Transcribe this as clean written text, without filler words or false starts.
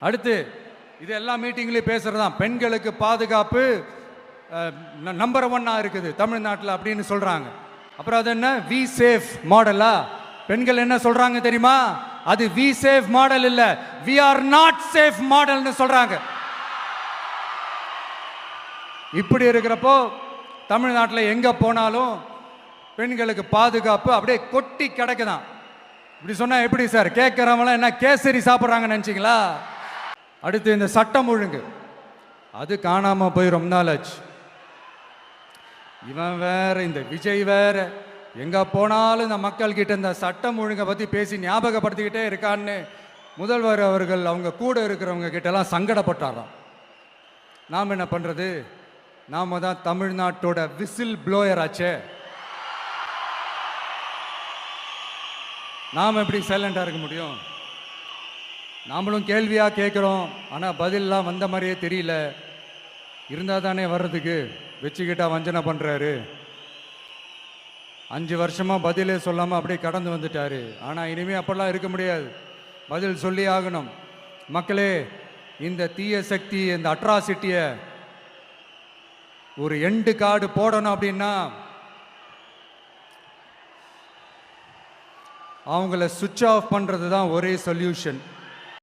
அடுத்து இது எல்லா மீட்டிங்லையும் பேசுறது தான், பெண்களுக்கு பாதுகாப்பு நம்பர் 1 இருக்குது தமிழ்நாட்டில் அப்படின்னு சொல்றாங்க. அப்புறம் அது என்ன வி சேஃப் மாடலா? பெண்கள் என்ன சொல்றாங்க தெரியுமா? அது வி சேஃப் மாடல் இல்ல, வி ஆர் நாட் சேஃப் மாடல்னு சொல்றாங்க. இப்படி இருக்கிறப்போ தமிழ்நாட்டில் எங்க போனாலும் பெண்களுக்கு பாதுகாப்பு அப்படியே கொட்டி கிடக்குதான். இப்படி சொன்னா எப்படி சார்? கேட்கிறவங்களாம் என்ன கேசரி சாப்பிட்றாங்க நினைச்சிங்களா? அடுத்து இந்த சட்டம் ஒழுங்கு, அது காணாம போய் ரொம்ப நாள் ஆச்சு. இவன் வேற, இந்த விஜய் வேற, எங்க போனாலும் இந்த மக்கள் கிட்ட இந்த சட்டம் ஒழுங்கை பத்தி பேசி ஞாபகப்படுத்திக்கிட்டே இருக்கான்னு முதல்வர் அவர்கள் அவங்க கூட இருக்கிறவங்க கிட்ட எல்லாம் சங்கடப்பட்டாராம். நாம் என்ன பண்றது? நாம தான் தமிழ்நாட்டோட விசில் ப்ளோயர் ஆச்சே. நாம் எப்படி சைலண்டா இருக்க முடியும்? நாமளும் கேள்வியா கேட்குறோம், ஆனால் பதிலெலாம் வந்த மாதிரியே தெரியல. இருந்தால் தானே வர்றதுக்கு, வச்சுக்கிட்டா வஞ்சனை பண்ணுறாரு. 5 வருஷமாக பதிலே சொல்லாமல் அப்படியே கடந்து வந்துட்டாரு. ஆனால் இனிமேல் அப்பெல்லாம் இருக்க முடியாது, பதில் சொல்லி ஆகணும். மக்களே, இந்த தீய சக்தி, இந்த அட்ராசிட்டியை ஒரு எண்டு கார்டு போடணும் அப்படின்னா அவங்கள சுவிட்ச் ஆஃப் பண்ணுறது தான் ஒரே சொல்யூஷன்.